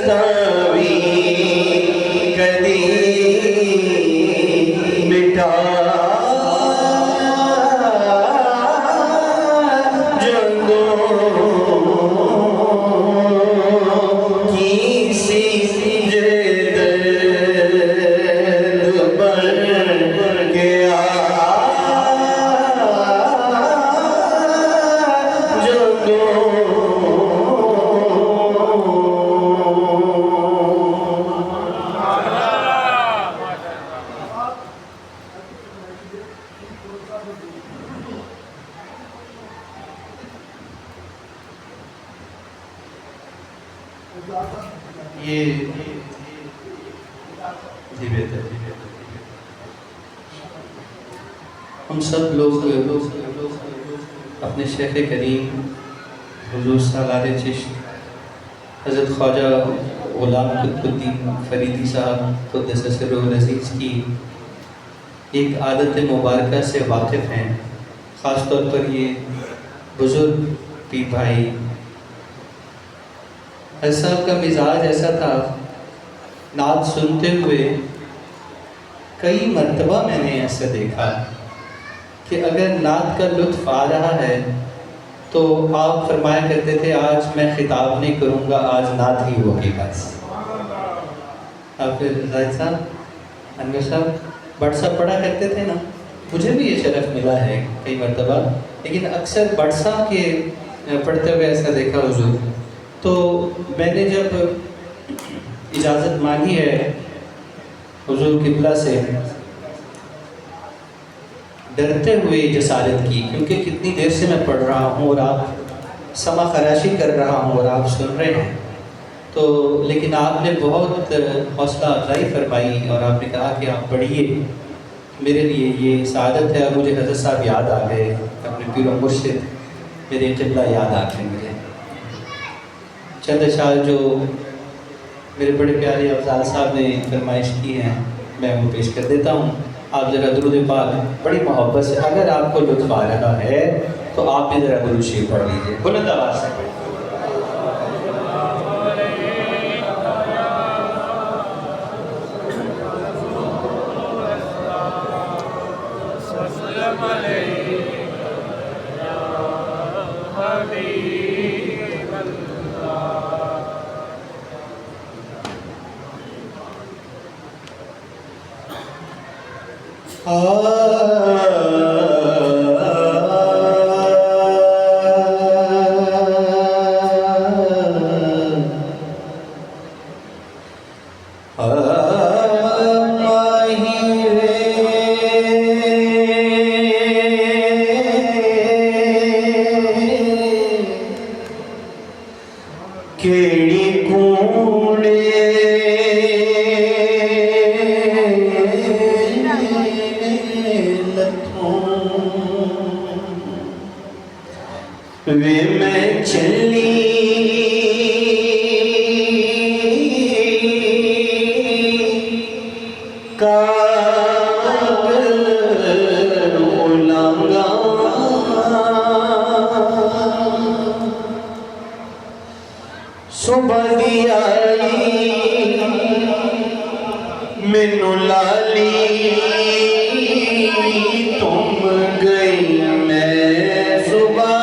सतावी कदी मिटा ये हम सब लोग अपने शेख करीम हुजूर सालार चिश्त हज़रत ख्वाजा ग़ुलाम कुतुबुद्दीन फरीदी साहब क़ुद्दस सिर्रुहुल अज़ीज़ की एक आदत मुबारका से वाकिफ़ हैं। ख़ास तौर पर ये बुज़ुर्ग पीर भाई साहब का मिजाज ऐसा था, नात सुनते हुए कई मरतबा मैंने ऐसा देखा कि अगर नात का लुत्फ़ आ रहा है तो आप फरमाया करते थे आज मैं ख़िताब नहीं करूँगा, आज नात ही होगी बस। आप फिर जाहिद साहब अनवर साहब भट्ट साहब पढ़ा करते थे ना, मुझे भी ये शरफ़ मिला है कई मरतबा, लेकिन अक्सर भट्ट साहब के पढ़ते हुए ऐसा देखा हुजूर। तो मैंने जब इजाज़त मांगी है हुजूर किबला से, डरते हुए जसारत की, क्योंकि कितनी देर से मैं पढ़ रहा हूँ और आप समा खराशी कर रहा हूँ और आप सुन रहे हैं, तो लेकिन आपने बहुत हौसला अफजाई फरमाई और आपने कहा कि आप पढ़िए। मेरे लिए ये सादत है और मुझे हज़रत साहब याद आ गए, अपने पीर व मुर्शिद मेरे किबला याद आ गए। मुझे चंद अशार जो मेरे बड़े प्यारे अफजाल साहब ने फरमाइश की हैं मैं वो पेश कर देता हूँ। आप ज़रा दुरूद पाक बड़ी मोहब्बत से, अगर आपको लुत्फ़ आ रहा है तो आप भी ज़रा दुरूद शरीफ पढ़ लीजिए बुलंद आवाज़ से। वे मैं चली कागल उलांगा सुबह दी आई मैनू लाली तुम गई मैं सुबह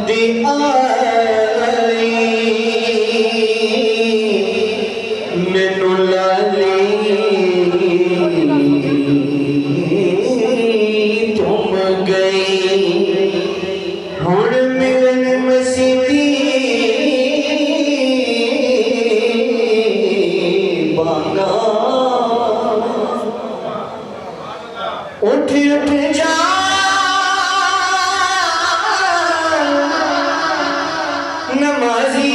दी आई मैनू लाली तुम गई हुण मिलन मसीदी बांगा उठ उठ जा नमाजी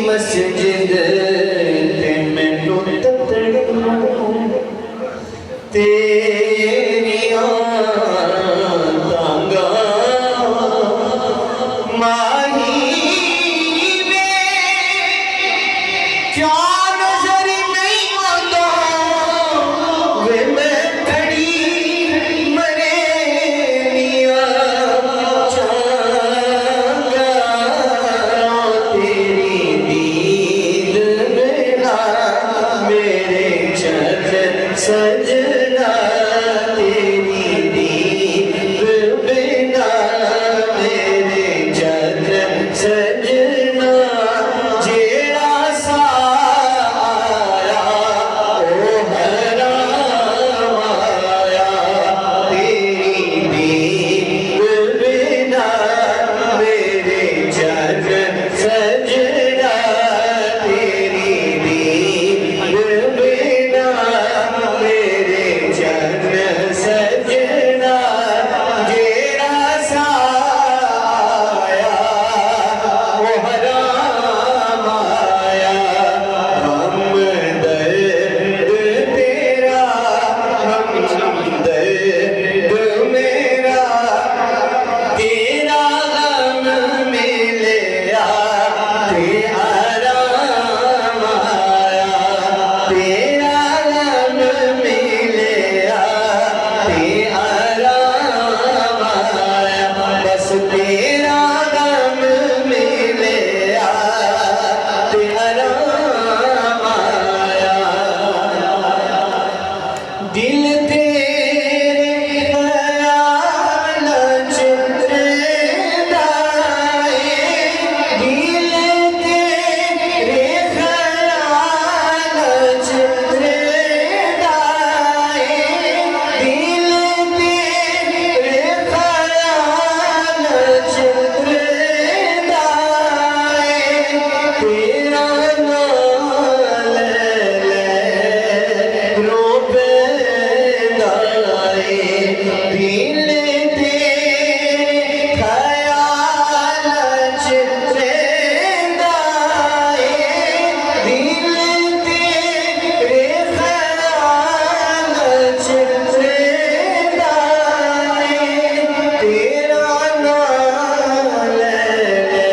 मस्जिद ते मैनू ततड़ियां तेरियां तांगा माही वे क्या नजर नहीं आता वे मैं खड़ी मरे निया बस तेरा गम मिले ते आराम आया। दिल तेरे ख्याल च रहंदा है, दिल तेरे ख्याल च रहंदा है, दिल तेरे ख्याल च रहंदा है। तेरा नाम ले ले रो पैंदा है, दिल तेरे ख्याल च रहंदा है, दिल तेरे ख्याल च रहंदा है। तेरा नाम ले ले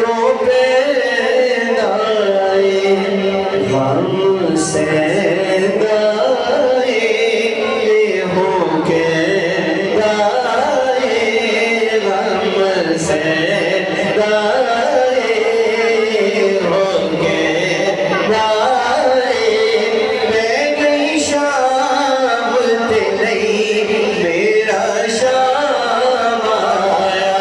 रो पैंदा है, गम सहंदा है हो कहंदा है, गम सहंदा है हो कहंदा है। मैं गई शाम ते नहीं मेरा शाम आया,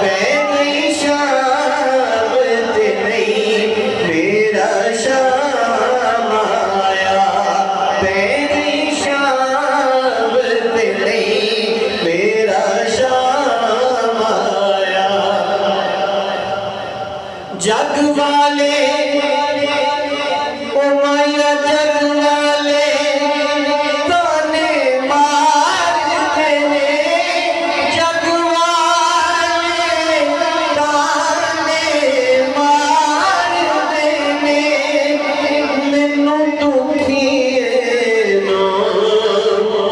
मैं गई शाम ते नहीं मेरा शाम आया, मैं गई शाम ते नहीं मेरा शाम आया। जग वाले ओ माया जग वाले ताने मारते ने, जग वाले ताने मारते ने। मैनू दुखिए नो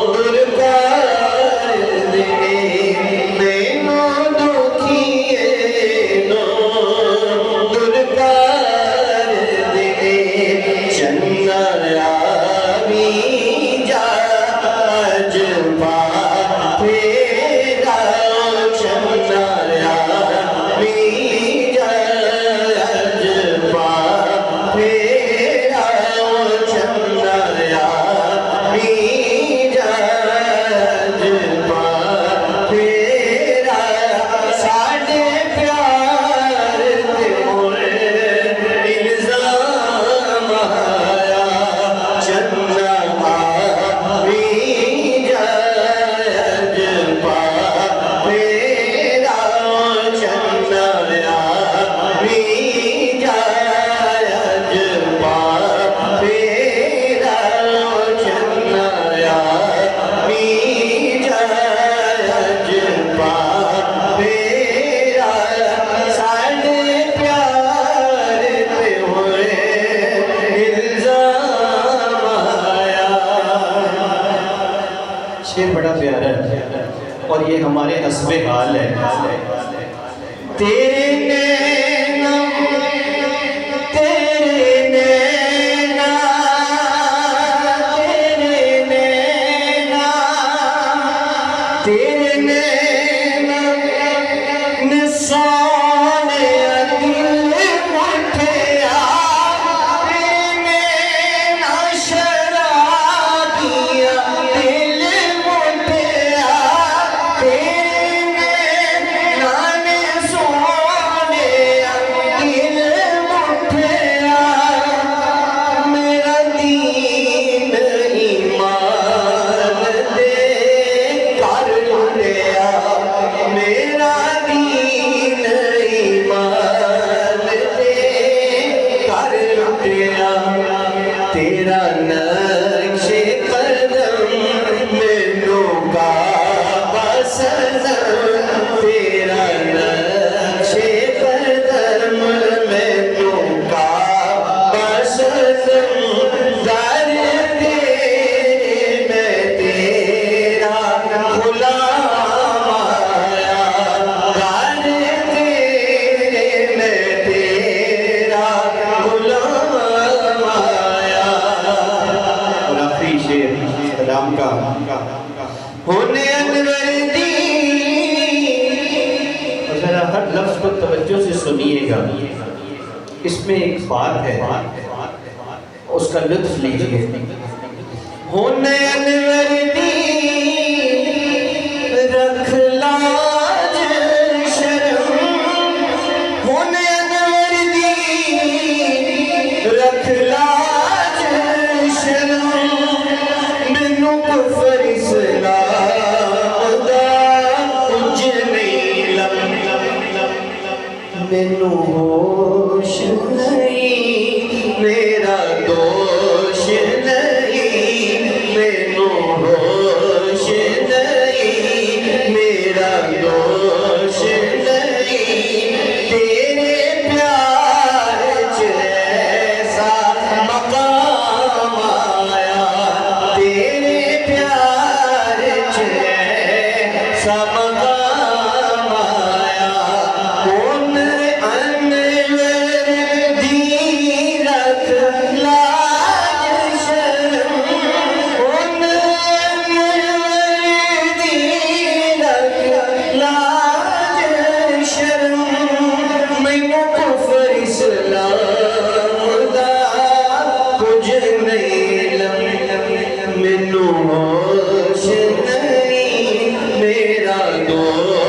दूर कर दे, मैनू दुखिए नो दूर कर दे। चन्ना रावी जा अज फेरा, चन्ना रावी जा अज फेरा, चन्ना रावी जा अज फेरा। साडे प्यार ते मोरे इल्जाम आया, चन्ना आवी जा अज फेरा, चन्ना आवी जा अज फेरा, चन्ना आवी जा अज फेरा। साडे प्यार ते होए इल्जाम आया। शेर बड़ा प्यारा है और ये हमारे हस्बे हाल है। तेरे नैना तेरे नैना तेरे नैना तेरे नैना ने सोने दिल मुठिया, तेरे नैना शराबिया दिल मुठिया, तेरे नैना ने सोने दिल मुठिया। मेरा दीन ईमान दे कर लुटिया, मेरा दीन ईमान दे कर लुटिया। तेरा नक्शे कदम मैनू काबा सनम, तेरा नक्शे कदम मैनू काबा सनम। दर तेरे मैं तेरा गुलाम आया, दर तेरे मैं तेरा गुलाम आया। और आखिरी शेर राम का होने अनवर दी लफ्ज को तवज्जो से सुनिएगा, इसमें एक बात है, उसका लुत्फ लीजिए। होने अनवर दी रख लाज शर्म, होने अनवर दी रख लाज शर्म, मैनू कुफर इस्लाम दा कुछ नहीं मैनू होश नहीं, मेरा दोष नहीं, मैनू होश नहीं, मेरा दोष नहीं, तेरे प्यार च ऐसा मकाम आया, तेरे प्यार च ऐसा मकाम आया। कौन अनवर दी रख लाज शर्म, कौन अनवर दी रख लाज शर्म, मैनू कुफर इस्लाम दा कुछ नहीं मैनू होश नहीं, मेरा दोष